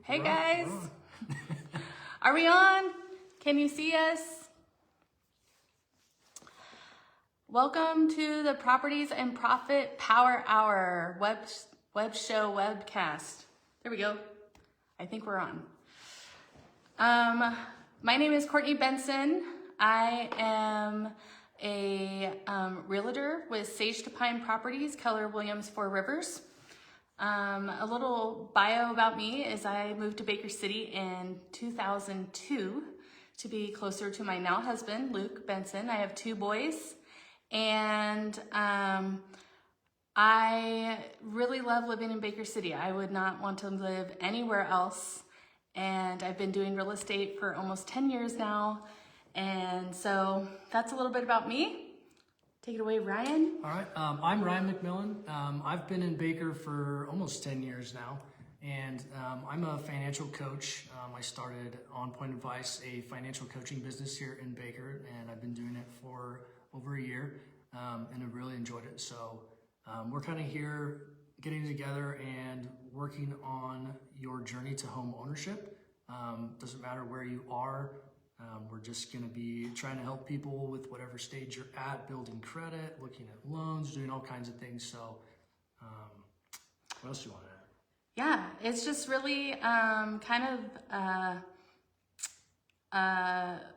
Hey guys, are we on? Can you see us? Welcome to the Properties and Profit Power Hour web show webcast. There we go. I think we're on. My name is Courtney Benson. I am a realtor with Sage to Pine Properties, Keller Williams, Four Rivers. A little bio about me is I moved to Baker City in 2002 to be closer to my now husband, Luke Benson. I have two boys, and I really love living in Baker City. I would not want to live anywhere else, and I've been doing real estate for almost 10 years now, and so that's a little bit about me. Take it away, Ryan. All right, I'm Ryan McMillan. I've been in Baker for almost 10 years now, and I'm a financial coach. I started On Point Advice, a financial coaching business here in Baker, and I've been doing it for over a year, and I've really enjoyed it. So we're kind of here getting together and working on your journey to home ownership. Doesn't matter where you are. We're just going to be trying to help people with whatever stage you're at, building credit, looking at loans, doing all kinds of things. So what else do you want to add? Yeah, it's just really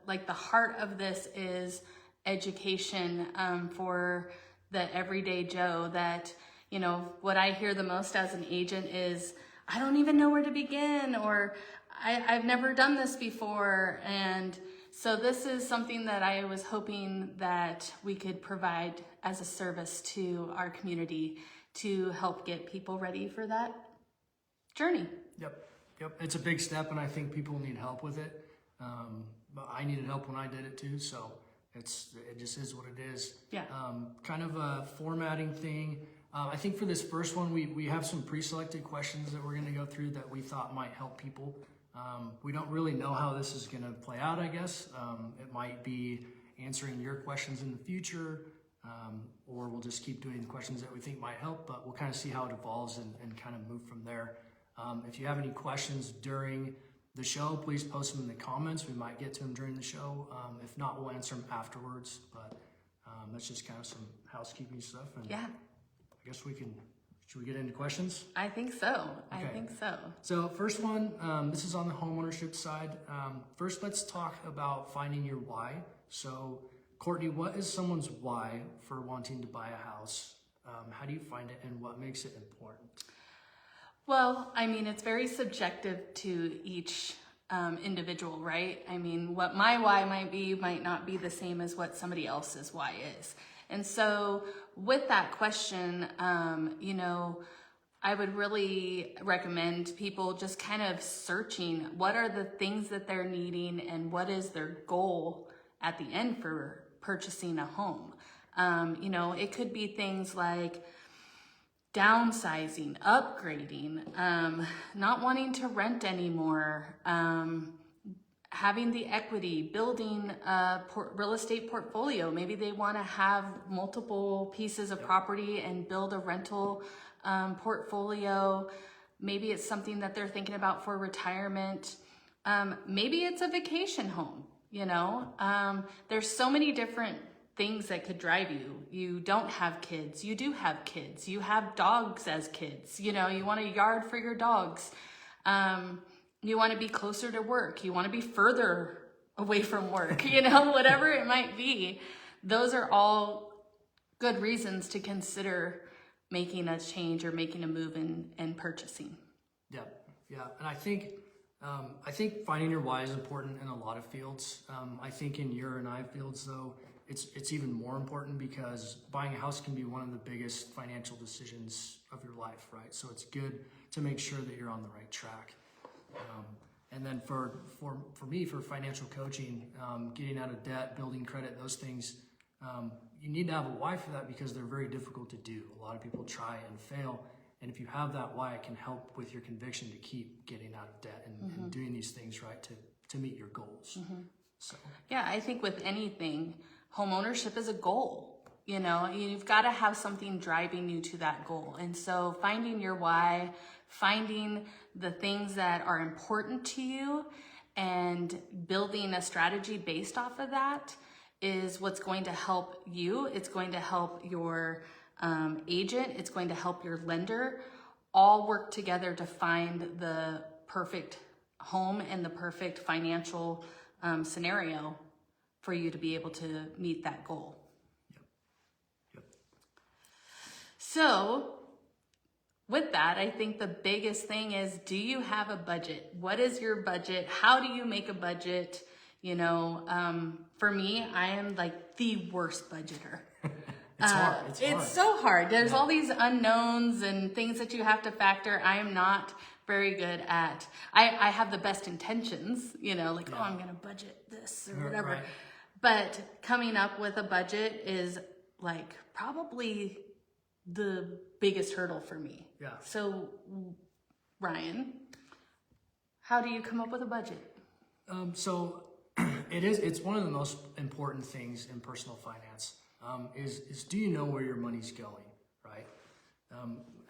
like the heart of this is education for the everyday Joe. That, you know, what I hear the most as an agent is, I don't even know where to begin, or I've never done this before. And so this is something that I was hoping that we could provide as a service to our community to help get people ready for that journey. Yep. It's a big step, and I think people need help with it. But I needed help when I did it too, so it just is what it is. Yeah. Kind of a formatting thing. I think for this first one, we have some pre-selected questions that we're going to go through that we thought might help people. We don't really know how this is going to play out, I guess. It might be answering your questions in the future, or we'll just keep doing the questions that we think might help, but we'll kind of see how it evolves and kind of move from there. If you have any questions during the show, please post them in the comments. We might get to them during the show. If not, we'll answer them afterwards, but that's just kind of some housekeeping stuff. And Yeah. I guess should we get into questions? I think so. Okay. I think so. So first one, this is on the homeownership side. First, let's talk about finding your why. So Courtney, what is someone's why for wanting to buy a house? How do you find it, and what makes it important? Well, I mean, it's very subjective to each individual, right? I mean, what my why might not be the same as what somebody else's why is. And so with that question, you know, I would really recommend people just kind of searching what are the things that they're needing and what is their goal at the end for purchasing a home. You know, it could be things like downsizing, upgrading, not wanting to rent anymore, having the equity, building a real estate portfolio. Maybe they want to have multiple pieces of property and build a rental portfolio. Maybe it's something that they're thinking about for retirement. Maybe it's a vacation home, you know. There's so many different things that could drive you. You don't have kids, you do have kids, you have dogs as kids, you know, you want a yard for your dogs. You want to be closer to work. You want to be further away from work, you know, whatever it might be. Those are all good reasons to consider making a change or making a move and purchasing. Yeah. And I think finding your why is important in a lot of fields. I think in your and I fields, though, it's even more important because buying a house can be one of the biggest financial decisions of your life, right? So it's good to make sure that you're on the right track. And then for me, for financial coaching, getting out of debt, building credit, those things, you need to have a why for that because they're very difficult to do. A lot of people try and fail. And if you have that why, it can help with your conviction to keep getting out of debt and doing these things right to meet your goals. So yeah, I think with anything, home ownership is a goal. You know, you've got to have something driving you to that goal. And so finding your why, finding the things that are important to you, and building a strategy based off of that is what's going to help you. It's going to help your agent. It's going to help your lender all work together to find the perfect home and the perfect financial scenario for you to be able to meet that goal. So with that, I think the biggest thing is, do you have a budget? What is your budget? How do you make a budget? You know, for me, I am like the worst budgeter. It's hard. It's so hard. There's all these unknowns and things that you have to factor. I am not very good at, I have the best intentions, you know, like, oh, I'm going to budget this or whatever. Right. But coming up with a budget is like probably the biggest hurdle for me. Yeah. So, Ryan, how do you come up with a budget? So it's one of the most important things in personal finance. Is do you know where your money's going, right?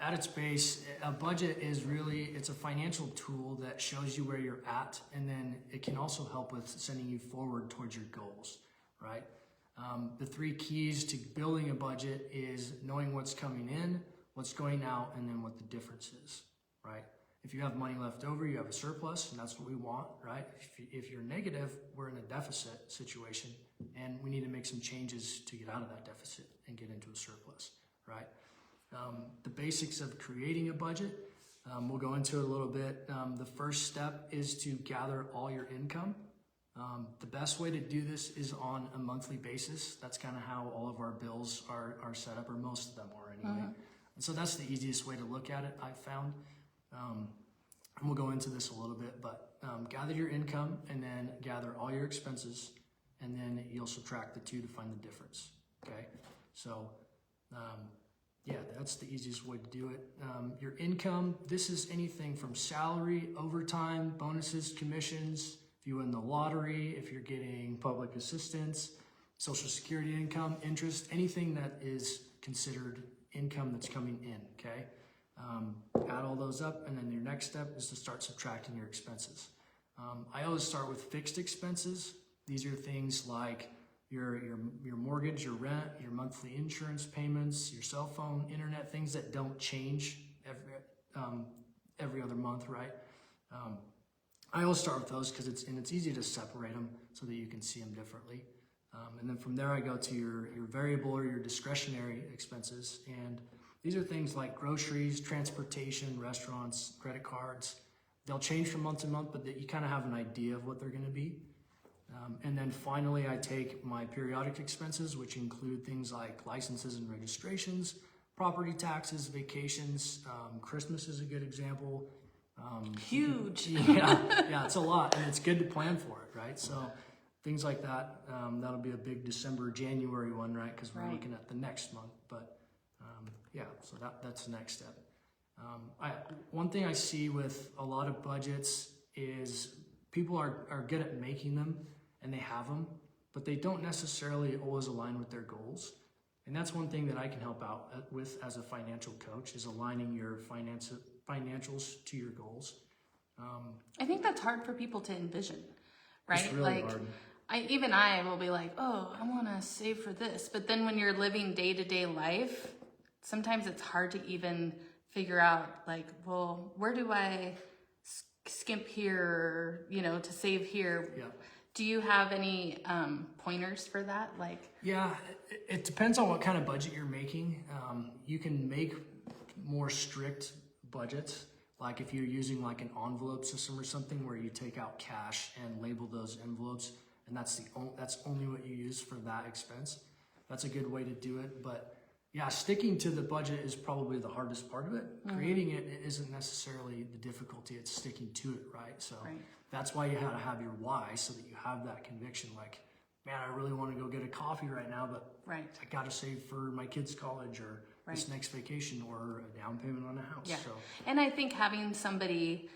At its base, a budget is really, it's a financial tool that shows you where you're at, and then it can also help with sending you forward towards your goals, right? The three keys to building a budget is knowing what's coming in, what's going out, and then what the difference is, right? If you have money left over, you have a surplus, and that's what we want, right? If you're negative, we're in a deficit situation, and we need to make some changes to get out of that deficit and get into a surplus, right? The basics of creating a budget, we'll go into it a little bit. The first step is to gather all your income. The best way to do this is on a monthly basis. That's kind of how all of our bills are set up, or most of them are anyway. And so that's the easiest way to look at it, I've found. And we'll go into this a little bit, but gather your income and then gather all your expenses, and then you'll subtract the two to find the difference, okay? So, yeah, that's the easiest way to do it. Your income, this is anything from salary, overtime, bonuses, commissions, if you win the lottery, if you're getting public assistance, social security income, interest, anything that is considered income that's coming in, okay? Add all those up, and then your next step is to start subtracting your expenses. I always start with fixed expenses. These are things like your mortgage, your rent, your monthly insurance payments, your cell phone, internet, things that don't change every other month, right? I always start with those because it's easy to separate them so that you can see them differently. And then from there, I go to your variable or your discretionary expenses, and these are things like groceries, transportation, restaurants, credit cards. They'll change from month to month, but you kind of have an idea of what they're going to be. And then finally, I take my periodic expenses, which include things like licenses and registrations, property taxes, vacations. Christmas is a good example. Huge. Yeah, it's a lot, and it's good to plan for it, right? So things like that, that'll be a big December, January one, right? Because we're looking at the next month, but yeah, so that's the next step. One thing I see with a lot of budgets is people are good at making them, and they have them, but they don't necessarily always align with their goals. And that's one thing that I can help out with as a financial coach, is aligning your financials to your goals. I think that's hard for people to envision, right? It's really like hard. I will be like, oh, I want to save for this. But then when you're living day-to-day life, sometimes it's hard to even figure out, like, well, where do I skimp here, to save here? Yeah. Do you have any pointers for that? Like, Yeah, it depends on what kind of budget you're making. You can make more strict budgets, like if you're using like an envelope system or something where you take out cash and label those envelopes, and that's only what you use for that expense. That's a good way to do it. But yeah, sticking to the budget is probably the hardest part of it. Creating it isn't necessarily the difficulty, it's sticking to it, right? So that's why you have to have your why, so that you have that conviction, like, man, I really want to go get a coffee right now, but I got to save for my kids' college or this next vacation or a down payment on a house. Yeah. So And I think having somebody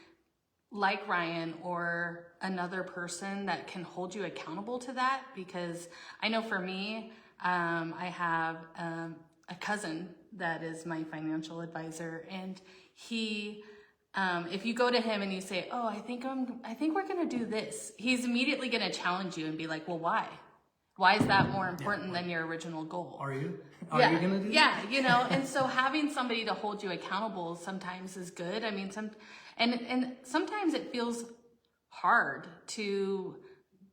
like Ryan or another person that can hold you accountable to that, because I know for me, I have a cousin that is my financial advisor, and he, if you go to him and you say, "Oh, I think we're gonna do this," he's immediately gonna challenge you and be like, "Well, why? Why is that more important than your original goal?" Are you? Are you gonna do that? Yeah, you know, and so having somebody to hold you accountable sometimes is good. I mean, and sometimes it feels hard to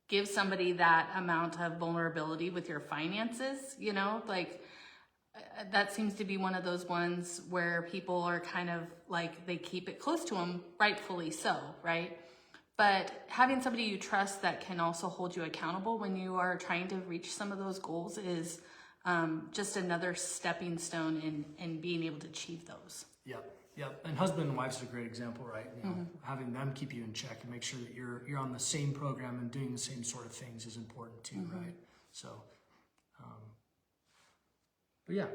give somebody that amount of vulnerability with your finances, you know, like that seems to be one of those ones where people are kind of like, they keep it close to them, rightfully so, right? But having somebody you trust that can also hold you accountable when you are trying to reach some of those goals is just another stepping stone in being able to achieve those. Yep. Yep. And husband and wife's a great example, right? You know, having them keep you in check and make sure that you're on the same program and doing the same sort of things is important too, right? So, but yeah,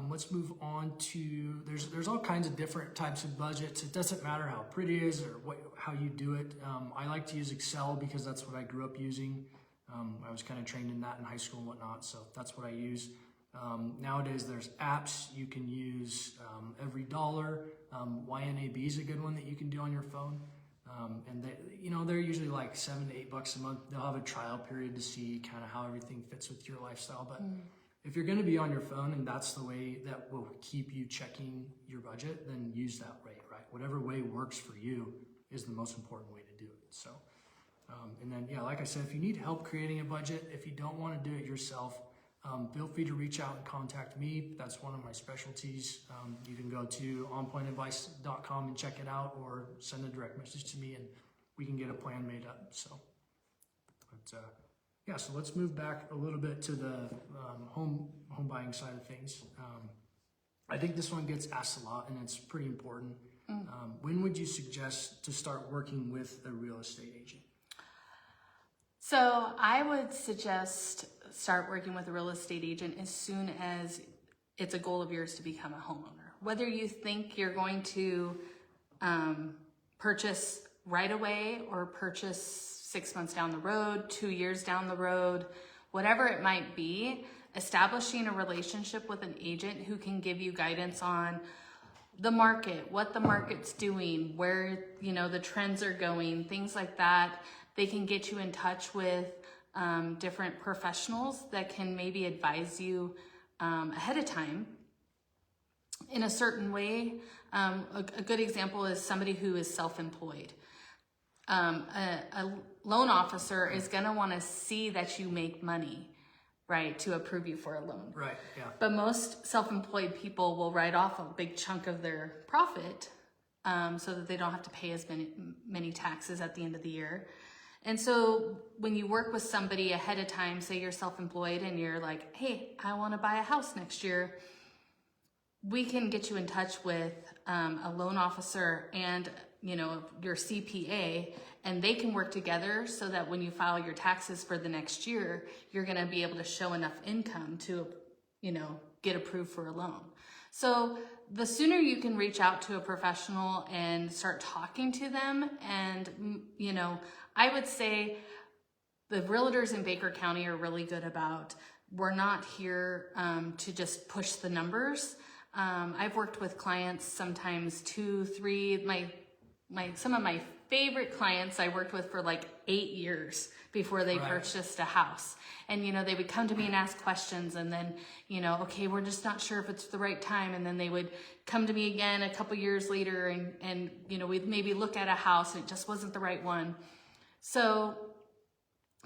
let's move on to, there's all kinds of different types of budgets. It doesn't matter how pretty it is or how you do it. I like to use Excel because that's what I grew up using. I was kind of trained in that in high school and whatnot, so that's what I use. Nowadays, there's apps you can use. Every Dollar, YNAB is a good one that you can do on your phone. And they're usually like $7 to $8 a month. They'll have a trial period to see kind of how everything fits with your lifestyle. But if you're going to be on your phone and that's the way that will keep you checking your budget, then use that way, right? Whatever way works for you is the most important way to do it. So, and then, yeah, like I said, if you need help creating a budget, if you don't want to do it yourself, feel free to reach out and contact me. That's one of my specialties. You can go to onpointadvice.com and check it out, or send a direct message to me and we can get a plan made up. So, but yeah, so let's move back a little bit to the home buying side of things. I think this one gets asked a lot and it's pretty important. When would you suggest to start working with a real estate agent? So I would suggest start working with a real estate agent as soon as it's a goal of yours to become a homeowner. Whether you think you're going to purchase right away or purchase 6 months down the road, 2 years down the road, whatever it might be, establishing a relationship with an agent who can give you guidance on the market, what the market's doing, where, you know, the trends are going, things like that. They can get you in touch with different professionals that can maybe advise you ahead of time in a certain way. A good example is somebody who is self-employed. A loan officer is going to want to see that you make money, right, to approve you for a loan. Right, yeah. But most self-employed people will write off a big chunk of their profit so that they don't have to pay as many taxes at the end of the year. And so when you work with somebody ahead of time, say you're self-employed and you're like, hey, I want to buy a house next year, we can get you in touch with a loan officer and, you know, your CPA, and they can work together so that when you file your taxes for the next year, you're going to be able to show enough income to, you know, get approved for a loan. So the sooner you can reach out to a professional and start talking to them, and, you know, I would say the realtors in Baker County are really good about, we're not here to just push the numbers. I've worked with clients sometimes 2, 3, some of my favorite clients I worked with for like 8 years before they purchased a house. And, you know, they would come to me and ask questions, and then, you know, okay, we're just not sure if it's the right time. And then they would come to me again a couple years later and, you know, we'd maybe look at a house and it just wasn't the right one. So,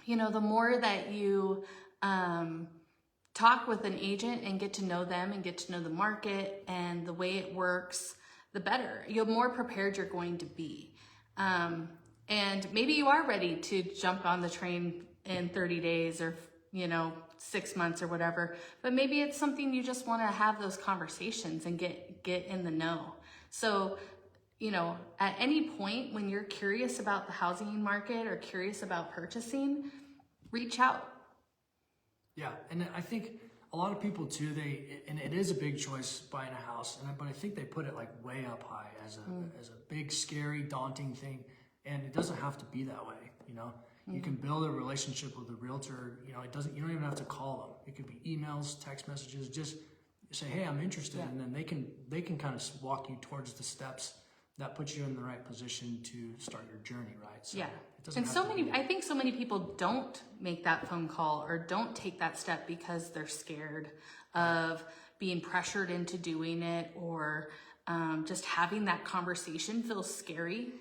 you know, the more that you talk with an agent and get to know them and get to know the market and the way it works, the better. The more prepared you're going to be. And maybe you are ready to jump on the train in 30 days or, you know, 6 months or whatever, but maybe it's something you just want to have those conversations and get in the know. So, you know, at any point when you're curious about the housing market or curious about purchasing, reach out. Yeah, and I think a lot of people too, and it is a big choice buying a house, but I think they put it like way up high as a big, scary, daunting thing, and it doesn't have to be that way. You know, You can build a relationship with a realtor. You know, you don't even have to call them. It could be emails, text messages. Just say, hey, I'm interested, and then they can kind of walk you towards the steps that puts you in the right position to start your journey, right? So Yeah. it doesn't And have so to many, be- I think so many people don't make that phone call or don't take that step because they're scared of being pressured into doing it, or just having that conversation feels scary.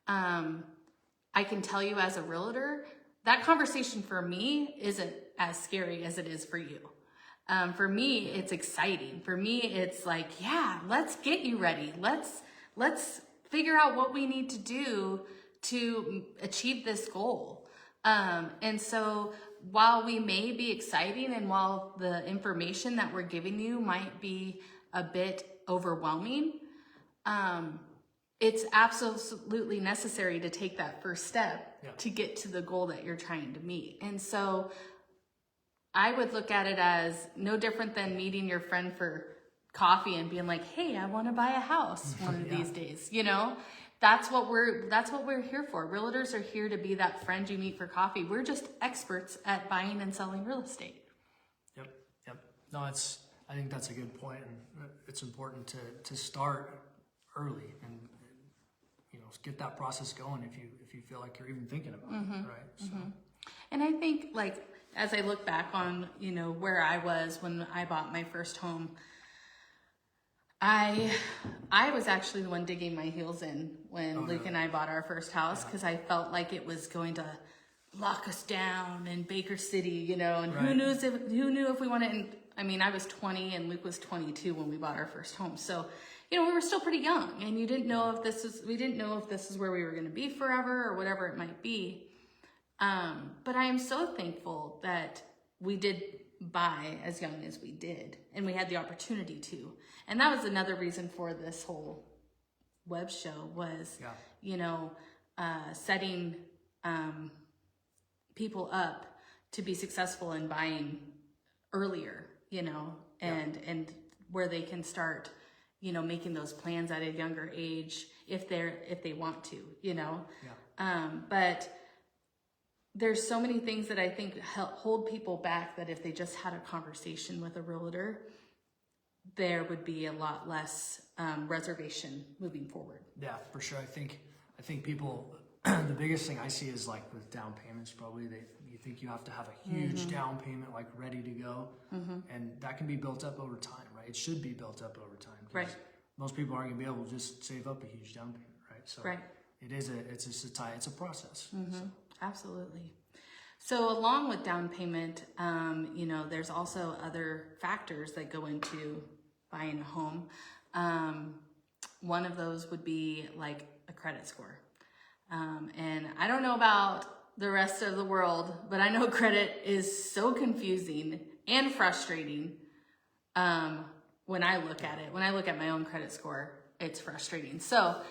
I can tell you as a realtor, that conversation for me isn't as scary as it is for you. For me, it's exciting. For me, it's like, yeah, let's get you ready. Let's figure out what we need to do to achieve this goal. And so while we may be exciting, and while the information that we're giving you might be a bit overwhelming, it's absolutely necessary to take that first step to get to the goal that you're trying to meet. And so I would look at it as no different than meeting your friend for coffee and being like, hey, I want to buy a house one of these days. You know, that's what we're here for. Realtors are here to be that friend you meet for coffee. We're just experts at buying and selling real estate. Yep. No, I think that's a good point, and it's important to start early and, you know, get that process going if you feel like you're even thinking about it, right? So. And I think, like, as I look back on, you know, where I was when I bought my first home, I was actually the one digging my heels in when Luke and I bought our first house, because I felt like it was going to lock us down in Baker City, you know, and who knew if we wanted. And I mean, I was 20 and Luke was 22 when we bought our first home, so you know, we were still pretty young, and we didn't know if this is where we were going to be forever or whatever it might be. But I am so thankful that we did buy as young as we did, and we had the opportunity to. And that was another reason for this whole web show was, you know, setting people up to be successful in buying earlier, you know, and where they can start, you know, making those plans at a younger age if they want to, you know. But there's so many things that I think hold people back, that if they just had a conversation with a realtor, there would be a lot less reservation moving forward. Yeah, for sure. I think people, the biggest thing I see is like with down payments, probably you think you have to have a huge down payment, like ready to go. And that can be built up over time, right? It should be built up over time. Right. Most people aren't gonna be able to just save up a huge down payment, right? So it's a process. So. Absolutely. So along with down payment, you know, there's also other factors that go into buying a home. One of those would be like a credit score. And I don't know about the rest of the world, but I know credit is so confusing and frustrating. When I look at it, when I look at my own credit score, it's frustrating. So,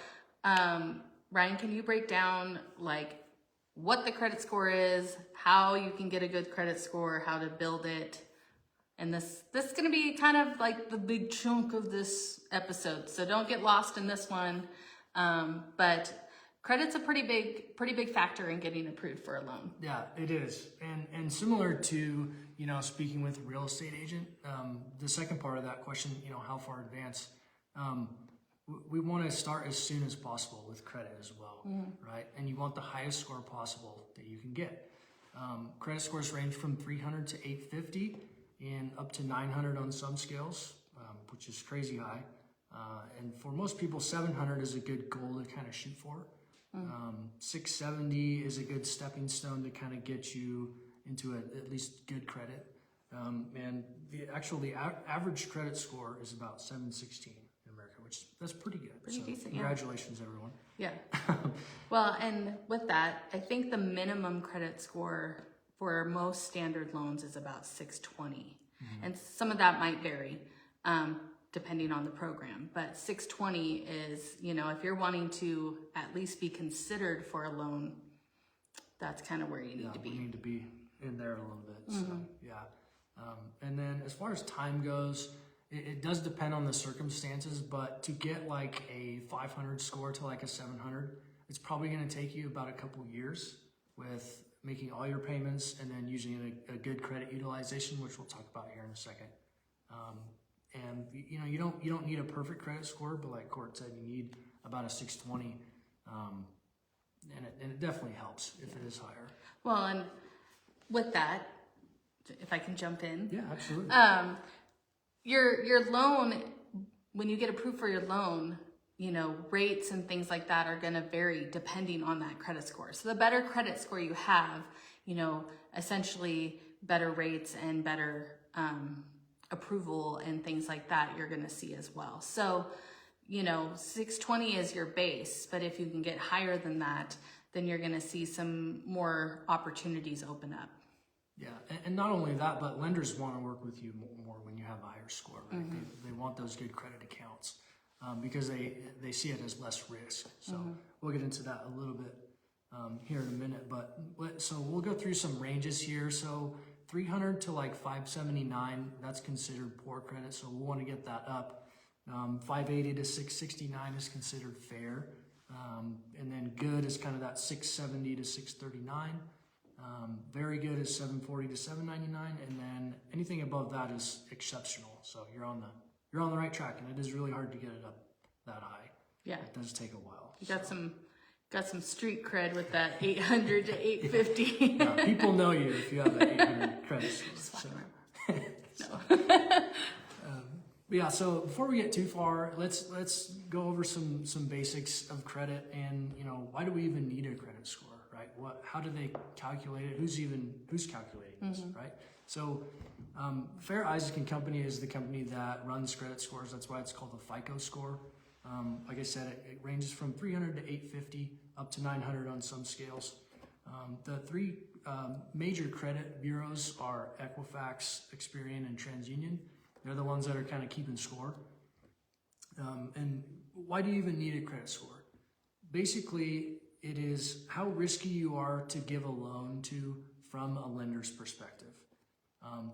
Ryan, can you break down like what the credit score is, how you can get a good credit score, how to build it? And this is going to be kind of like the big chunk of this episode, so don't get lost in this one. But credit's a pretty big factor in getting approved for a loan. Yeah, it is. And similar to, you know, speaking with a real estate agent, the second part of that question, you know, how far advanced, we want to start as soon as possible with credit as well, right? And you want the highest score possible that you can get. Credit scores range from 300 to 850 and up to 900 on some scales, which is crazy high. And for most people, 700 is a good goal to kind of shoot for. 670 is a good stepping stone to kind of get you into at least good credit. And the average credit score is about 716 in America, that's pretty good. Pretty decent, congratulations, everyone. Yeah. Well, and with that, I think the minimum credit score for most standard loans is about 620. And some of that might vary depending on the program. But 620 is, you know, if you're wanting to at least be considered for a loan, that's kind of where you need to be. We need to be in there a little bit. So, and then as far as time goes, it does depend on the circumstances, but to get like a 500 score to like a 700, it's probably going to take you about a couple years with making all your payments and then using a good credit utilization, which we'll talk about here in a second. And you don't need a perfect credit score, but like Court said, you need about a 620, and it definitely helps if it is higher. Well, and with that, if I can jump in, Yeah, absolutely. Your loan, when you get approved for your loan, rates and things like that are going to vary depending on that credit score. So the better credit score you have, essentially better rates and better approval and things like that you're going to see as well. So, 620 is your base, but if you can get higher than that, then you're going to see some more opportunities open up. Yeah, and not only that, but lenders want to work with you more when you have a higher score, right? Mm-hmm. They want those good credit accounts because they see it as less risk. So we'll get into that a little bit here in a minute. So we'll go through some ranges here. So 300 to like 579, that's considered poor credit. So we'll want to get that up. 580 to 669 is considered fair. And then good is kind of that 670 to 639. Very good is 740 to 799, and then anything above that is exceptional. So you're on the right track, and it is really hard to get it up that high. Yeah, it does take a while. You got some street cred with that 800 to 850. Yeah, people know you if you have an 800 credit score. Yeah, so before we get too far, let's go over some basics of credit, and why do we even need a credit score, right? How do they calculate it? Who's calculating this, right? So Fair Isaac and Company is the company that runs credit scores. That's why it's called the FICO score. Like I said, it ranges from 300 to 850 up to 900 on some scales. The three major credit bureaus are Equifax, Experian, and TransUnion. They're the ones that are kind of keeping score. And why do you even need a credit score? Basically, it is how risky you are to give a loan to from a lender's perspective.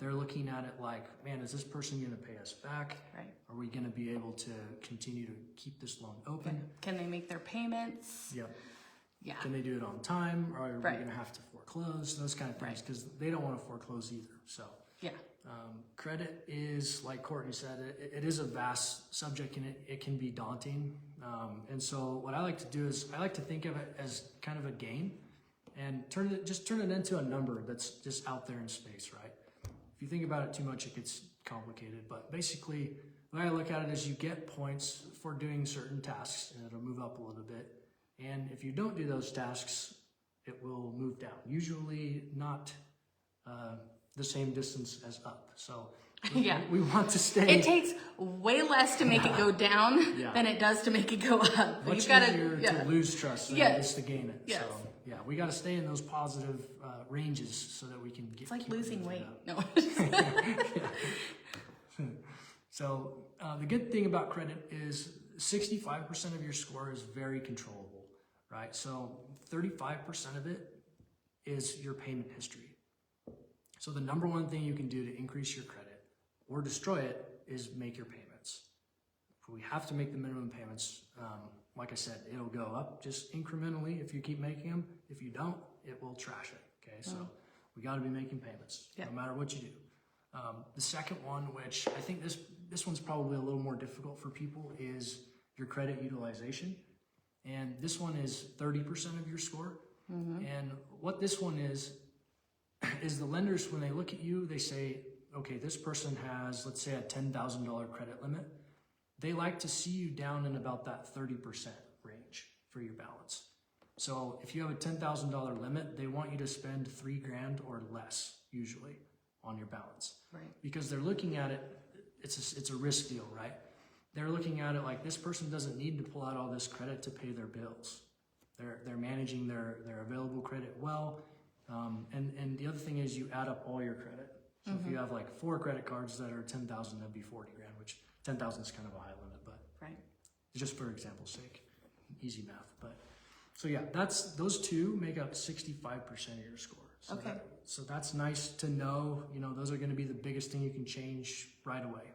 They're looking at it like, man, is this person going to pay us back? Right. Are we going to be able to continue to keep this loan open? Can they make their payments? Yep. Yeah. Can they do it on time? Or are we Right. going to have to foreclose? Those kind of things, because they don't want to foreclose either. So Yeah. credit is, like Courtney said, it is a vast subject, and it can be daunting. And so what I like to do is I like to think of it as kind of a game, and turn it into a number that's just out there in space, right? If you think about it too much, it gets complicated. But basically, the way I look at it is you get points for doing certain tasks, and it'll move up a little bit. And if you don't do those tasks, it will move down. Usually not the same distance as up. So Yeah. we want to stay. It takes way less to make it go down Yeah. than it does to make it go up. Much easier to lose trust than it is to gain it. Yes. So yeah, we got to stay in those positive ranges so that we can get. It's like keep losing moving weight. up. No. So the good thing about credit is 65% of your score is very controllable, right? So 35% of it is your payment history. So the number one thing you can do to increase your credit or destroy it is make your payments. We have to make the minimum payments. Like I said, it'll go up just incrementally if you keep making them. If you don't, it will trash it. Okay, so we got to be making payments no matter what you do. The second one, which I think this one's probably a little more difficult for people, is your credit utilization. And this one is 30% of your score. And what this one is the lenders, when they look at you, they say, okay, this person has, let's say, a $10,000 credit limit. They like to see you down in about that 30% range for your balance. So if you have a $10,000 limit, they want you to spend $3,000 or less usually on your balance. Right. Because they're looking at it, it's a risk deal, right? They're looking at it like this person doesn't need to pull out all this credit to pay their bills. They're managing their available credit well. And the other thing is you add up all your credit. So if you have like 4 credit cards that are 10,000, that'd be 40 grand, which 10,000 is kind of a high limit, but Right. just for example's sake, easy math. But so yeah, those two make up 65% of your score. So Okay. So that's nice to know. Those are going to be the biggest thing you can change right away.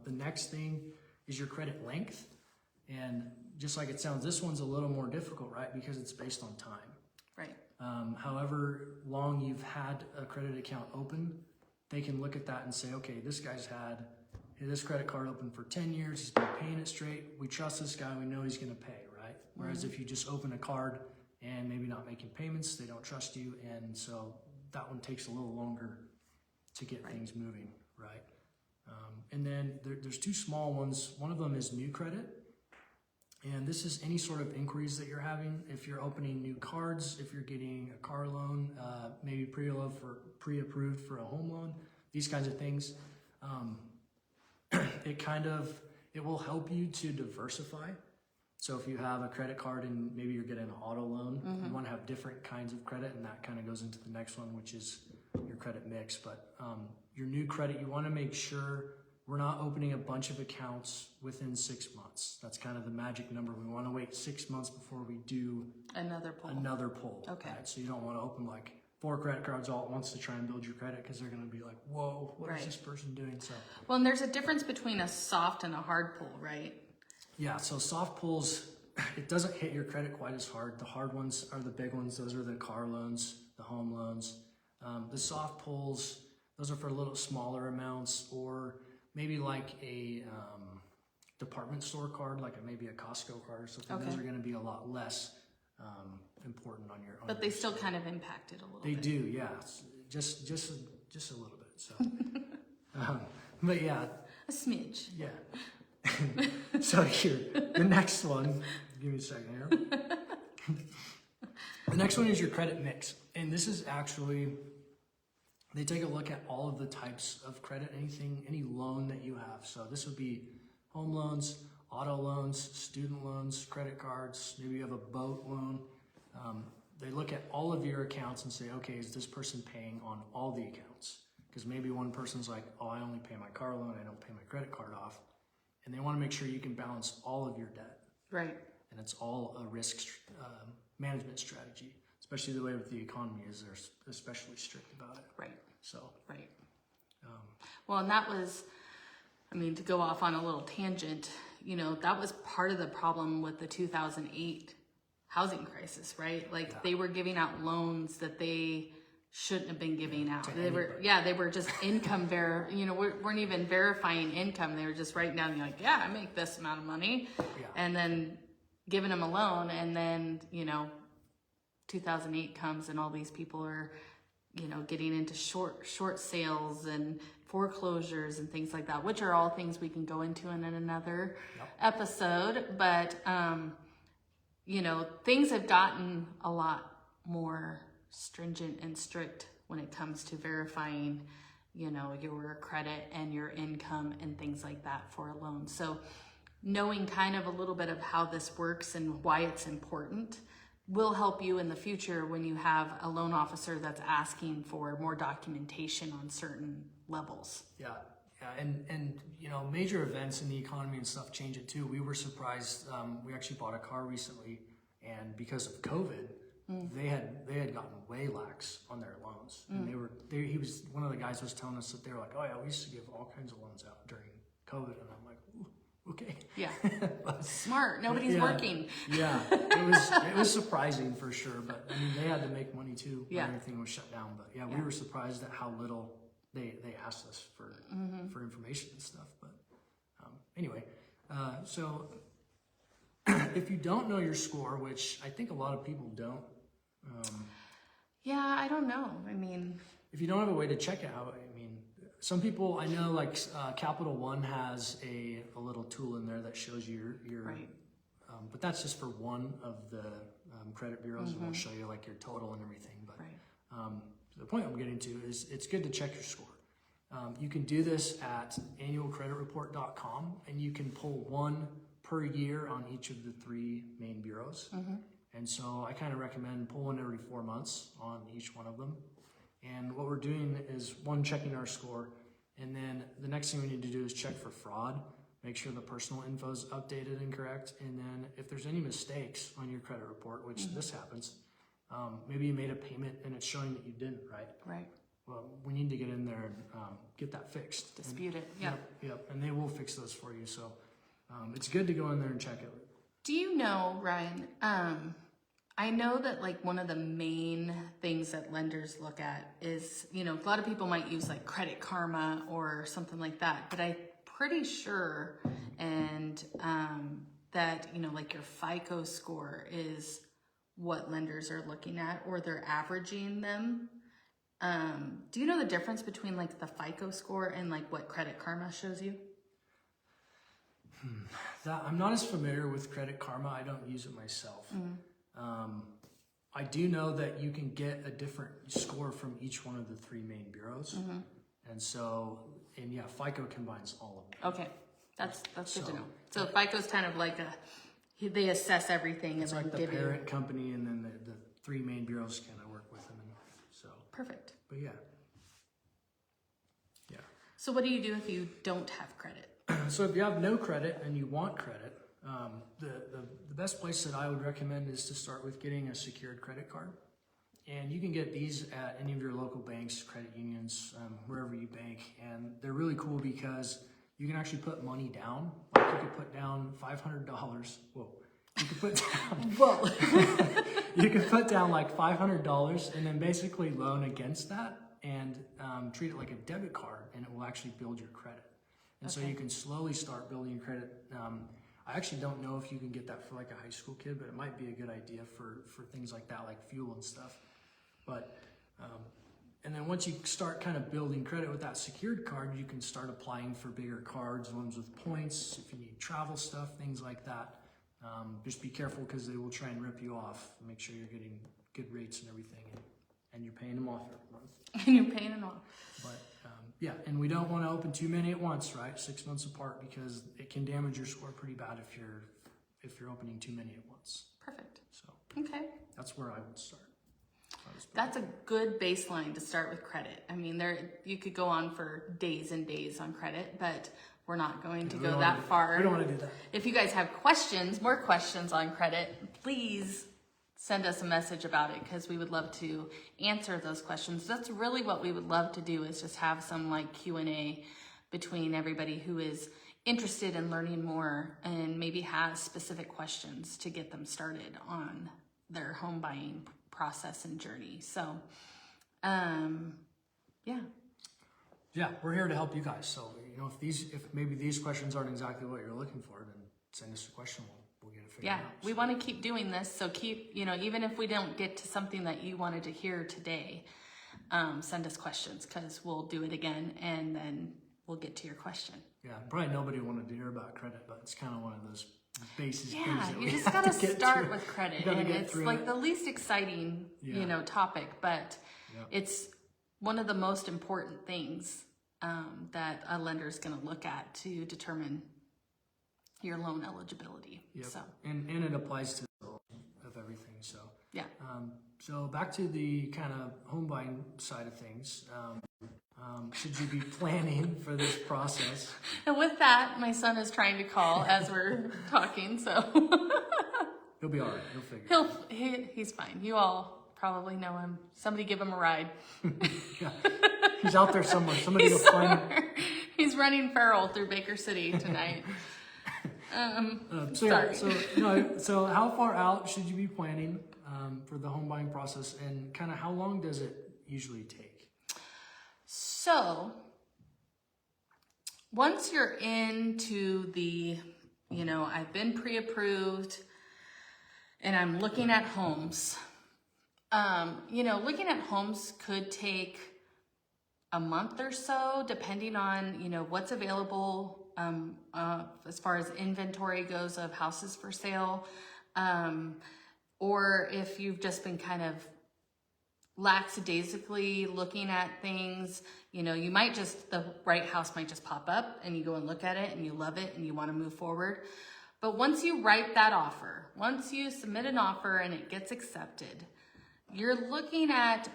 The next thing is your credit length. And just like it sounds, this one's a little more difficult, right? Because it's based on time. Right. However long you've had a credit account open, they can look at that and say, okay, this guy's had this credit card open for 10 years, he's been paying it straight, we trust this guy, we know he's gonna pay, right? Whereas if you just open a card and maybe not making payments, they don't trust you, and so that one takes a little longer to get things moving, right? And then there's two small ones. One of them is new credit, and this is any sort of inquiries that you're having. If you're opening new cards, if you're getting a car loan, maybe pre-approved for a home loan, these kinds of things. It will help you to diversify. So if you have a credit card and maybe you're getting an auto loan, you want to have different kinds of credit, and that kind of goes into the next one, which is your credit mix. But your new credit, you want to make sure we're not opening a bunch of accounts within 6 months. That's kind of the magic number. We want to wait 6 months before we do Another pull. Okay. Right? So you don't want to open like 4 credit cards all at once to try and build your credit, because they're going to be like, whoa, what is this person doing? So well, and there's a difference between a soft and a hard pull, right? Yeah, so soft pulls, it doesn't hit your credit quite as hard. The hard ones are the big ones. Those are the car loans, the home loans. The soft pulls, those are for a little smaller amounts, or maybe like a department store card, like maybe a Costco card or something. Okay. Those are going to be a lot less important on your. But they still kind of impact it a little They bit. do, yeah, just a little bit. So, but yeah, A smidge. yeah. So here, the next one. Give me a second here. The next one is your credit mix, and this is actually, they take a look at all of the types of credit, any loan that you have. So this would be home loans, auto loans, student loans, credit cards. Maybe you have a boat loan. They look at all of your accounts and say, okay, is this person paying on all the accounts? Because maybe one person's like, oh, I only pay my car loan, I don't pay my credit card off. And they want to make sure you can balance all of your debt. Right. And it's all a risk management strategy, especially the way with the economy is they're especially strict about it. Right. So, Right. Well, and that was, I mean, to go off on a little tangent, that was part of the problem with the 2008 housing crisis, right? Like they were giving out loans that they shouldn't have been giving out. They were just income weren't even verifying income. They were just writing down like, yeah, I make this amount of money, and then giving them a loan, and then 2008 comes and all these people are getting into short sales and foreclosures and things like that, which are all things we can go into in another episode. But things have gotten a lot more stringent and strict when it comes to verifying, your credit and your income and things like that for a loan. So knowing kind of a little bit of how this works and why it's important will help you in the future when you have a loan officer that's asking for more documentation on certain levels. Yeah, and major events in the economy and stuff change it too. We were surprised. We actually bought a car recently, and because of COVID, they had gotten way lax on their loans, and he was one of the guys was telling us that they were like, oh yeah, we used to give all kinds of loans out during COVID, and I'm like, ooh, okay, yeah, smart. Nobody's working. Yeah, it was surprising for sure, but I mean they had to make money too when everything was shut down. But we were surprised at how little they asked us for information and stuff. But anyway, so if you don't know your score, which I think a lot of people don't. I don't know. I mean, if you don't have a way to check it out, I mean, some people I know, like Capital One has a little tool in there that shows you your right. But that's just for one of the credit bureaus, and it'll show you like your total and everything. But the point I'm getting to is it's good to check your score. You can do this at annualcreditreport.com, and you can pull one per year on each of the 3 main bureaus. And so I kind of recommend pulling every 4 months on each one of them. And what we're doing is, one, checking our score, and then the next thing we need to do is check for fraud, make sure the personal info is updated and correct, and then if there's any mistakes on your credit report, which this happens, maybe you made a payment and it's showing that you didn't, right? Right. Well, we need to get in there and get that fixed. Dispute it. Yep. And they will fix those for you. So it's good to go in there and check it. Do you know, Ryan, I know that like one of the main things that lenders look at is, a lot of people might use like Credit Karma or something like that, but I'm pretty sure that, like your FICO score is what lenders are looking at, or they're averaging them. Do you know the difference between like the FICO score and like what Credit Karma shows you? I'm not as familiar with Credit Karma. I don't use it myself. I do know that you can get a different score from each one of the three main bureaus. And yeah, FICO combines all of them. Okay, that's good to know. So FICO's kind of like they assess everything It's and like then the give you. parent company, and then the three main bureaus kind of work with them. And so, Perfect. but yeah. So what do you do if you don't have credit? So if you have no credit and you want credit, the best place that I would recommend is to start with getting a secured credit card. And you can get these at any of your local banks, credit unions, wherever you bank. And they're really cool because you can actually put money down. Like you could put down $500. Whoa. You could put down, you could put down like $500 and then basically loan against that and treat it like a debit card, and it will actually build your credit. And so you can slowly start building your credit. I actually don't know if you can get that for like a high school kid, but it might be a good idea for things like that, like fuel and stuff. But, and then once you start kind of building credit with that secured card, you can start applying for bigger cards, ones with points, if you need travel stuff, things like that. Just be careful because they will try and rip you off. Make sure you're getting good rates and everything, and you're paying them off every month. And you're paying them off. But yeah, and we don't want to open too many at once, right? 6 months apart, because it can damage your score pretty bad if you're opening too many at once. Perfect. So Okay. that's where I would start. That's a good baseline to start with credit. I mean, you could go on for days and days on credit, but we're not going to go that far. We don't want to do that. If you guys have more questions on credit, please send us a message about it, because we would love to answer those questions. That's really what we would love to do, is just have some like Q&A between everybody who is interested in learning more and maybe has specific questions to get them started on their home buying process and journey. So, yeah, we're here to help you guys. So, if maybe these questions aren't exactly what you're looking for, then send us a question. We'll get it figured out. Yeah, we want to keep doing this. So keep, even if we don't get to something that you wanted to hear today, send us questions, because we'll do it again and then we'll get to your question. Yeah, probably nobody wanted to hear about credit, but it's kind of one of those basic things Yeah, that you we just have got to to get start through. with credit. You gotta And get it's through like it. the least exciting, topic, but it's one of the most important things that a lender is going to look at to determine your loan eligibility. Yep. So, and it applies to all of everything. So yeah. So back to the kind of home buying side of things. Should you be planning for this process? And with that, my son is trying to call as we're talking, so He'll be all right. He'll figure it out. he's fine. You all probably know him. Somebody give him a ride. Yeah. He's out there somewhere. Somebody will find him. He's running feral through Baker City tonight. Sorry. So how far out should you be planning for the home buying process, and kind of how long does it usually take? So once you're into the, I've been pre-approved and I'm looking at homes, looking at homes could take a month or so, depending on, what's available as far as inventory goes of houses for sale. Or if you've just been kind of lackadaisically looking at things, you might the right house might just pop up and you go and look at it and you love it and you want to move forward. But once you write that offer, once you submit an offer and it gets accepted, you're looking at,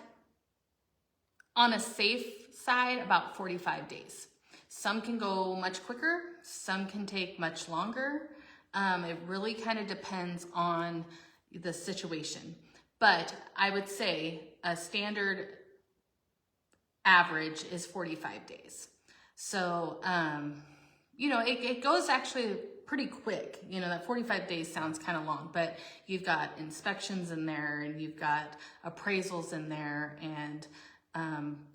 on a safe side, about 45 days. Some can go much quicker, some can take much longer. It really kind of depends on the situation. But I would say a standard average is 45 days. So, it goes actually pretty quick. You know, that 45 days sounds kind of long, but you've got inspections in there and you've got appraisals in there and,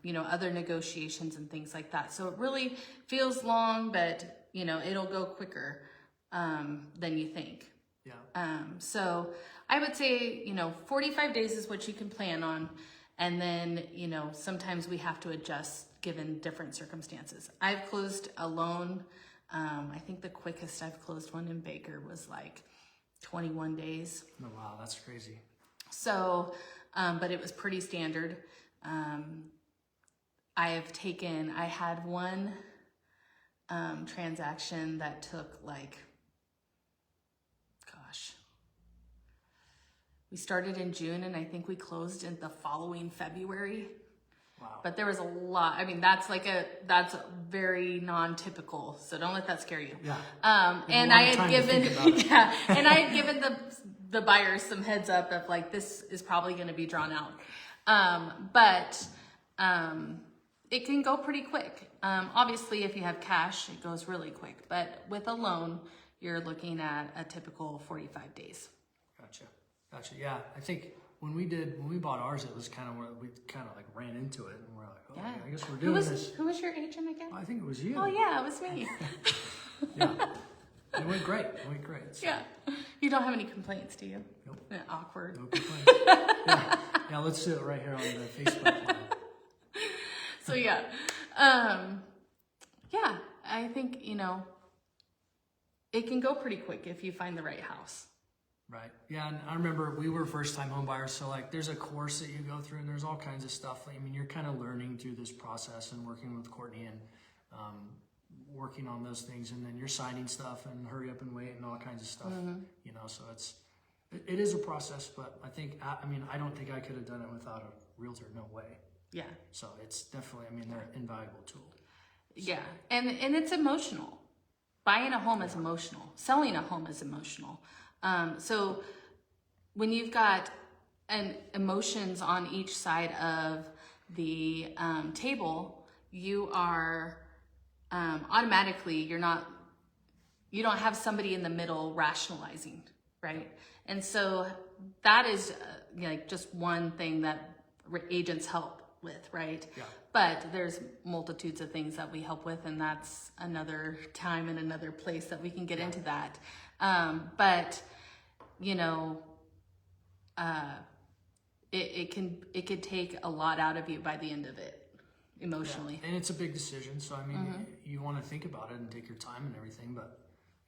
you know, other negotiations and things like that. So it really feels long, but, you know, it'll go quicker than you think. Yeah. So I would say, you know, 45 days is what you can plan on. And then, you know, sometimes we have to adjust given different circumstances. I've closed a loan. I think the quickest I've closed one in Baker was like 21 days. Oh, wow, that's crazy. So, but it was pretty standard. I had one transaction that took like, we started in June and I think we closed in the following February. Wow. But there was a lot. I mean, that's very non-typical. So don't let that scare you. Yeah. And I had given, and I had given the buyers some heads up of like, this is probably going to be drawn out. But it can go pretty quick. Obviously, if you have cash, it goes really quick. But with a loan, you're looking at a typical 45 days. Gotcha. Yeah, I think when we bought ours, it was kind of where we kind of like ran into it, and we're like, oh, yeah. I guess we're doing this. Who was your agent again? I think it was you. Oh yeah, it was me. Yeah, it went great. So. Yeah, you don't have any complaints, do you? Nope. Awkward. No complaints. Yeah, let's do it right here on the Facebook line. So yeah, I think, you know, it can go pretty quick if you find the right house. Right. Yeah, and I remember we were first-time home buyers, so like there's a course that you go through, and there's all kinds of stuff. I mean, you're kind of learning through this process and working with Courtney and working on those things, and then you're signing stuff and hurry up and wait and all kinds of stuff. You know, so it is a process, but I don't think I could have done it without a realtor. No way. Yeah. So it's definitely, they're an invaluable tool. So. Yeah, and it's emotional. Buying a home is emotional. Selling a home is emotional. So when you've got emotions on each side of the table, you are automatically, you don't have somebody in the middle rationalizing, right? And so that is like just one thing that agents help with, right? Yeah. But there's multitudes of things that we help with, and that's another time and another place that we can get into that. But you know, it could take a lot out of you by the end of it, emotionally. Yeah. And it's a big decision, so you want to think about it and take your time and everything, but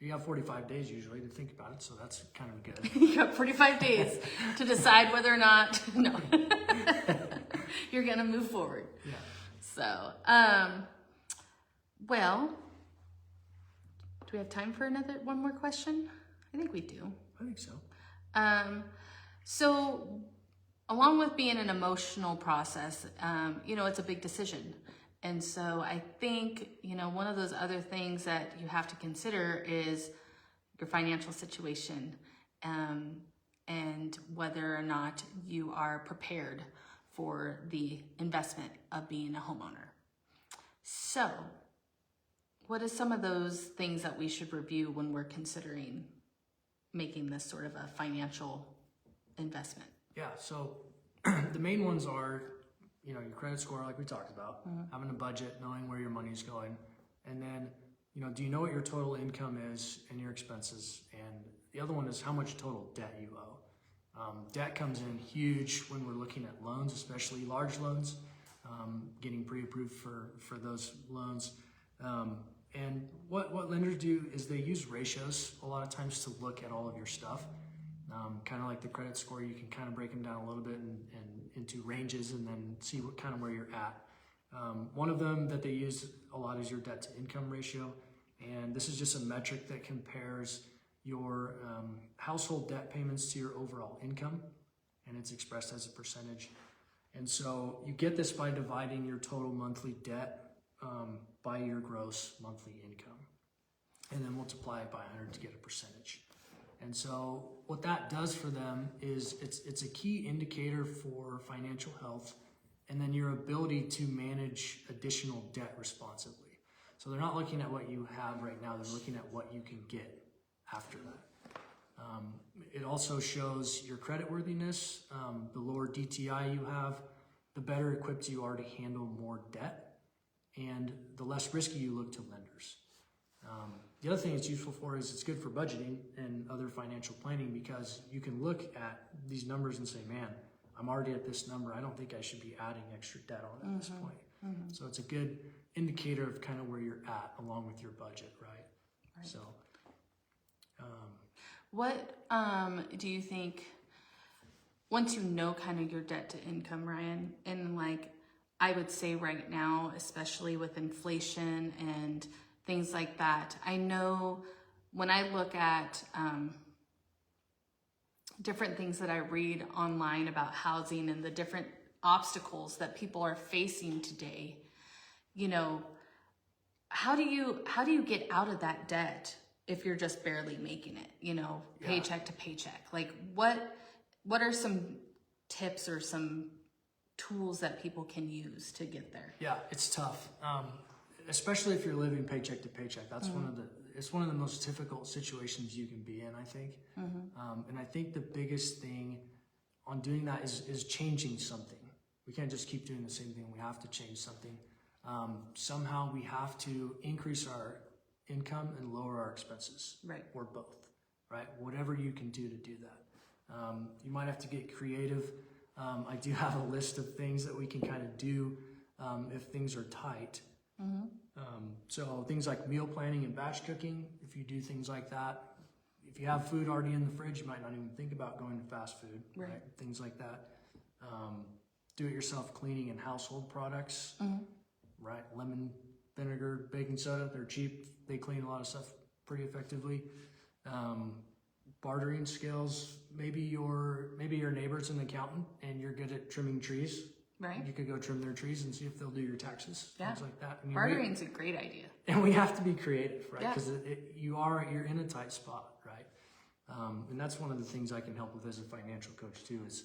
you have 45 days usually to think about it, so that's kind of good. You got 45 days to decide whether or not you're going to move forward. Yeah. So, well, do we have time for one more question? I think we do. I think so. So along with being an emotional process, you know, it's a big decision. And so I think, you know, one of those other things that you have to consider is your financial situation, and whether or not you are prepared for the investment of being a homeowner. So what are some of those things that we should review when we're considering making this sort of a financial investment? Yeah, so the main ones are, you know, your credit score, like we talked about, having a budget, knowing where your money's going, and then, you know, do you know what your total income is and your expenses? And the other one is how much total debt you owe. Debt comes in huge when we're looking at loans, especially large loans, getting pre-approved for those loans. And what lenders do is they use ratios a lot of times to look at all of your stuff. Kind of like the credit score, you can kind of break them down a little bit and into ranges and then see where you're at. One of them that they use a lot is your debt to income ratio. And this is just a metric that compares your household debt payments to your overall income, and it's expressed as a percentage. And so you get this by dividing your total monthly debt by your gross monthly income, and then multiply it by 100 to get a percentage. And so what that does for them is it's a key indicator for financial health, and then your ability to manage additional debt responsibly. So they're not looking at what you have right now, they're looking at what you can get after that. It also shows your creditworthiness. The lower DTI you have, the better equipped you are to handle more debt, and the less risky you look to lenders. The other thing it's useful for is it's good for budgeting and other financial planning, because you can look at these numbers and say, man, I'm already at this number. I don't think I should be adding extra debt on at this point. So it's a good indicator of kind of where you're at along with your budget, right? So, what do you think, once you know kind of your debt to income, Ryan, and like I would say right now, especially with inflation and things like that, I know when I look at different things that I read online about housing and the different obstacles that people are facing today, you know, how do you get out of that debt if you're just barely making it, you know, paycheck to paycheck? Like what are some tips or some tools that people can use to get there? Yeah, it's tough. Especially if you're living paycheck to paycheck. That's it's one of the most difficult situations you can be in, I think. And I think the biggest thing on doing that is changing something. We can't just keep doing the same thing. We have to change something. Somehow we have to increase our income and lower our expenses, Right. or both, right? Whatever you can do to do that. You might have to get creative. I do have a list of things that we can kind of do if things are tight. So things like meal planning and batch cooking, if you do things like that, if you have food already in the fridge, you might not even think about going to fast food, right? Things like that. Do-it-yourself cleaning and household products, right? Lemon, vinegar, baking soda, they're cheap. They clean a lot of stuff pretty effectively. Bartering skills, maybe your neighbor's an accountant and you're good at trimming trees. Right. You could go trim their trees and see if they'll do your taxes, things like that. I mean, Bartering's a great idea. and we have to be creative, right? Yeah. Because you're in a tight spot, right? And that's one of the things I can help with as a financial coach too, is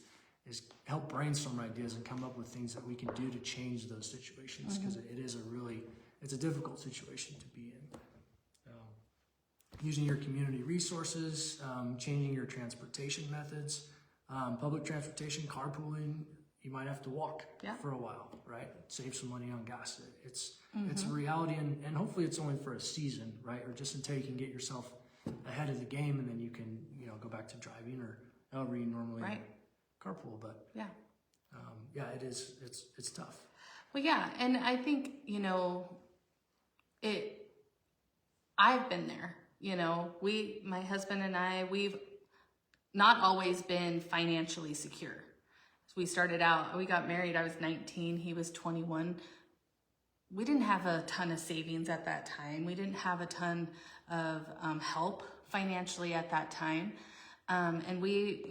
help brainstorm ideas and come up with things that we can do to change those situations, because it's a difficult situation to be in. Using your community resources, changing your transportation methods, public transportation, carpooling. You might have to walk for a while, right? Save some money on gas. It's a reality, and hopefully it's only for a season, right? Or just until you can get yourself ahead of the game, and then you can, go back to driving or however you normally carpool. But it is. It's tough. Well, yeah, and I think I've been there. My husband and I, we've not always been financially secure. We started out, we got married, I was 19, he was 21. We didn't have a ton of savings at that time. We didn't have a ton of help financially at that time. And we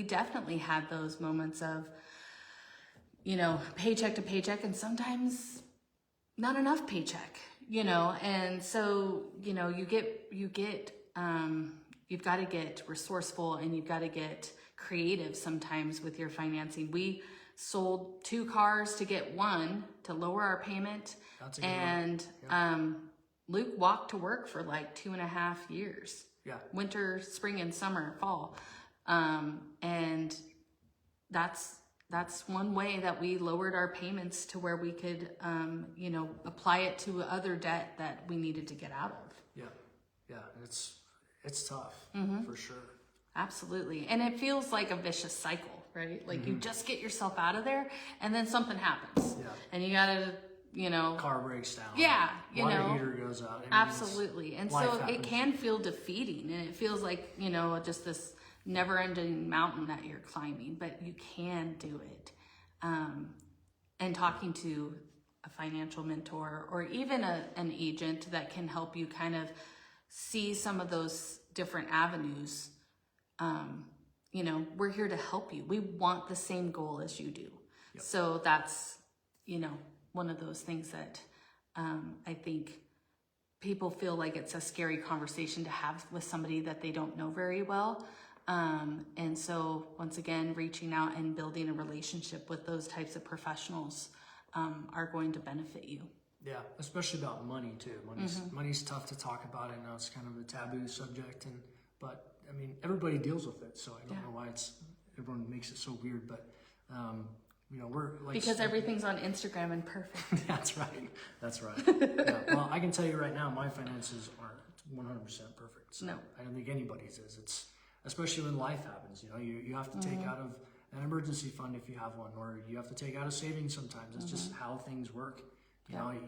definitely had those moments of, paycheck to paycheck, and sometimes not enough paycheck, and so, you've got to get resourceful, and you've got to get creative sometimes with your financing. We sold 2 cars to get one to lower our payment. That's a good and Luke walked to work for like 2.5 years. Yeah. Winter, spring, and summer, fall. And that's one way that we lowered our payments to where we could, apply it to other debt that we needed to get out of. Yeah, it's tough for sure. Absolutely. And it feels like a vicious cycle, right? Like you just get yourself out of there and then something happens. Yeah. And you gotta, Car breaks down. Yeah, Water heater goes out. I mean, absolutely. And so happens. it can feel defeating, and it feels like, just this never ending mountain that you're climbing, but you can do it. And talking to a financial mentor or even an agent that can help you kind of see some of those different avenues. We're here to help you. We want the same goal as you do. Yep. So that's, one of those things that I think people feel like it's a scary conversation to have with somebody that they don't know very well. And so once again, reaching out and building a relationship with those types of professionals are going to benefit you. Yeah, especially about money too. Money's tough to talk about. I know it's kind of a taboo subject, but I mean everybody deals with it. So I don't know why everyone makes it so weird. But we're like because everything's on Instagram and perfect. That's right. Yeah. Well, I can tell you right now, my finances aren't 100% perfect. So No. I don't think anybody's is. It's especially when life happens. You have to take out of an emergency fund if you have one, or you have to take out of savings sometimes. It's just how things work.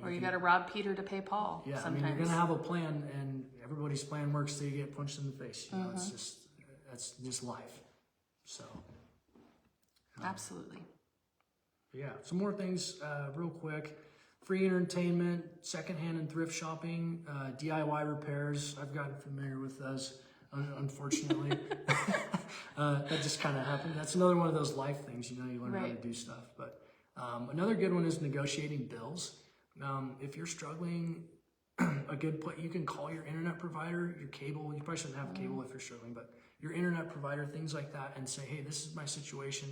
Or you got to rob Peter to pay Paul. Yeah, sometimes. I mean, you're gonna have a plan, and everybody's plan works till you get punched in the face. That's just life. So. Absolutely. Yeah, some more things real quick. Free entertainment, secondhand and thrift shopping, DIY repairs. I've gotten familiar with those, unfortunately. That just kind of happened. That's another one of those life things, you learn how to do stuff. But another good one is negotiating bills. If you're struggling, you can call your internet provider, your cable. You probably shouldn't have cable if you're struggling, but your internet provider, things like that, and say, hey, this is my situation.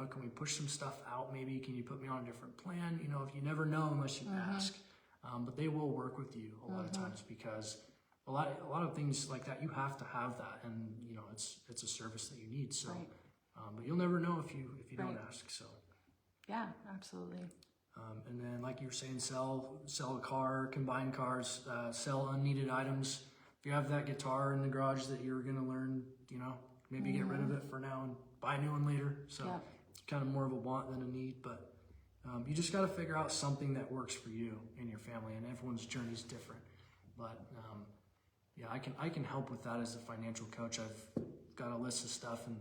Can we push some stuff out? Maybe can you put me on a different plan? If you never know unless you ask, but they will work with you a lot of times, because a lot of things like that, you have to have that, and it's a service that you need. So, but you'll never know if you don't ask. So, yeah, absolutely. And then, like you were saying, sell a car, combine cars, sell unneeded items. If you have that guitar in the garage that you're gonna learn, maybe get rid of it for now and buy a new one later. So. Kind of more of a want than a need, but you just got to figure out something that works for you and your family, and everyone's journey is different. But I can help with that as a financial coach. I've got a list of stuff, and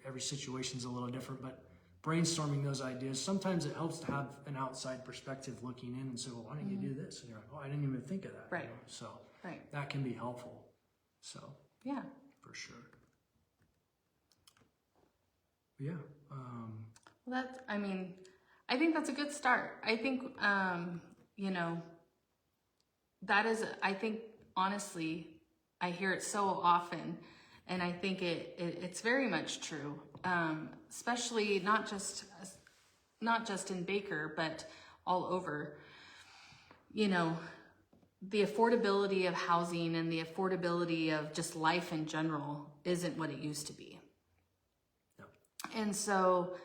every situation's a little different, but brainstorming those ideas, sometimes it helps to have an outside perspective looking in and say, well, why don't you do this? And you're like, oh, I didn't even think of that. Right. So that can be helpful. So yeah, for sure. Yeah. Well, I think that's a good start. I think, that is, I think, honestly, I hear it so often, and I think it's very much true, especially not just in Baker, but all over. The affordability of housing and the affordability of just life in general isn't what it used to be. And so,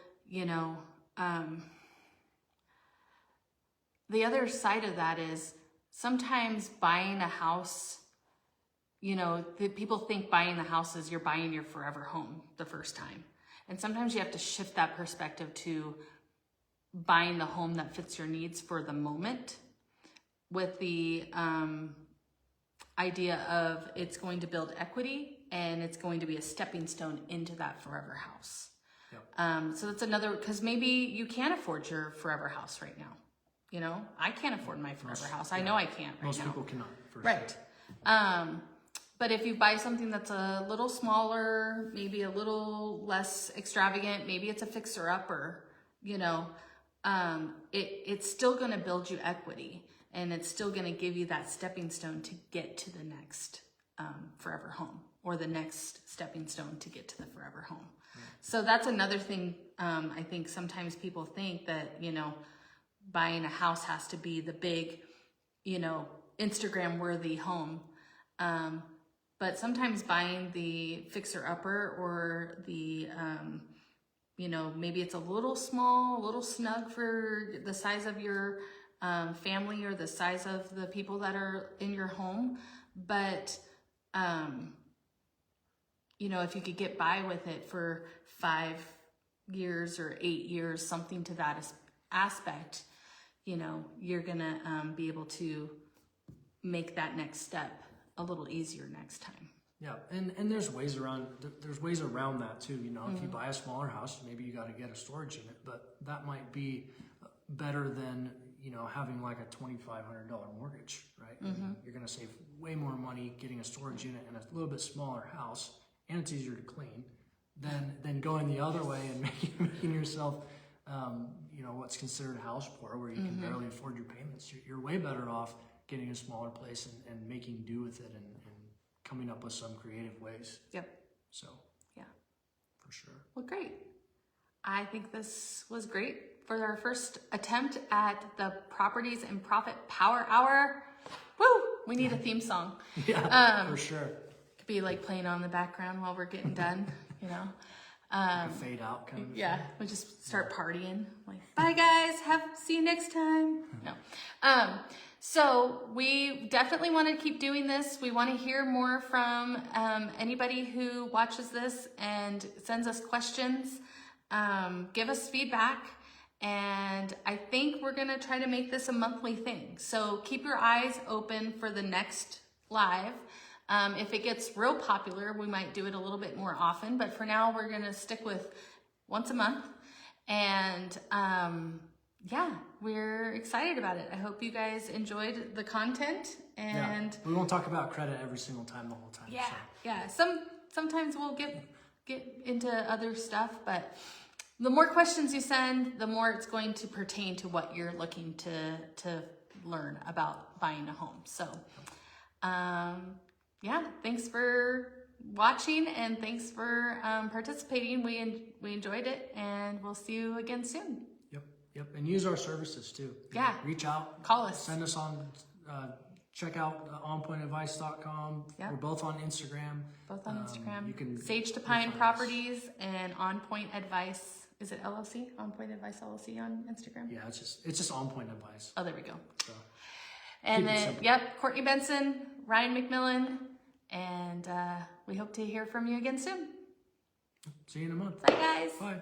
the other side of that is sometimes buying a house, people think buying the house is you're buying your forever home the first time. And sometimes you have to shift that perspective to buying the home that fits your needs for the moment, with the idea of it's going to build equity and it's going to be a stepping stone into that forever house. So that's another, because maybe you can't afford your forever house right now. I can't afford my forever house. I know I can't right now. Most people cannot. Right. But if you buy something that's a little smaller, maybe a little less extravagant, maybe it's a fixer-upper, it's still going to build you equity, and it's still going to give you that stepping stone to get to the next forever home, or the next stepping stone to get to the forever home. So that's another thing. I think sometimes people think that, buying a house has to be the big, Instagram worthy home. But sometimes buying the fixer upper, or the, maybe it's a little small, a little snug for the size of your family, or the size of the people that are in your home. But, if you could get by with it for 5 years or 8 years, something to that aspect, you're gonna be able to make that next step a little easier next time. Yeah, and there's ways around that too. If you buy a smaller house, maybe you got to get a storage unit, but that might be better than having like a $2,500 mortgage, right? You're gonna save way more money getting a storage unit in a little bit smaller house, and it's easier to clean than going the other way and making yourself what's considered house poor, where you can barely afford your payments. You're way better off getting a smaller place and making do with it, and coming up with some creative ways. Yep. So yeah, for sure. Well, great. I think this was great. for our first attempt at the Properties and Profit Power Hour. Woo! We need a theme song. Yeah, for sure. Could be like playing on the background while we're getting done, you know. Like a fade out kind of. Yeah, we just start partying. Like, bye guys, see you next time. No. So we definitely want to keep doing this. We want to hear more from anybody who watches this and sends us questions. Give us feedback. And I think we're going to try to make this a monthly thing. So keep your eyes open for the next live. If it gets real popular, we might do it a little bit more often. But for now, we're going to stick with once a month. And yeah, we're excited about it. I hope you guys enjoyed the content. And yeah, we won't talk about credit every single time the whole time. yeah, so. yeah. Sometimes we'll get into other stuff, but the more questions you send, the more it's going to pertain to what you're looking to learn about buying a home. So, yeah, thanks for watching and thanks for participating. We enjoyed it, and we'll see you again soon. Yep, and use our services too. Yeah. Reach out. Call us. Send us on, check out onpointadvice.com. Yep. We're both on Instagram. Both on Instagram. You can Sage to Pine find us. Properties and On Point Advice. Is it LLC? On Point Advice LLC on Instagram? Yeah, it's just On Point Advice. Oh, there we go. So, And keep it then, simple. yep, Courtney Benson, Ryan McMillan, and we hope to hear from you again soon. See you in a month. Bye, guys. Bye.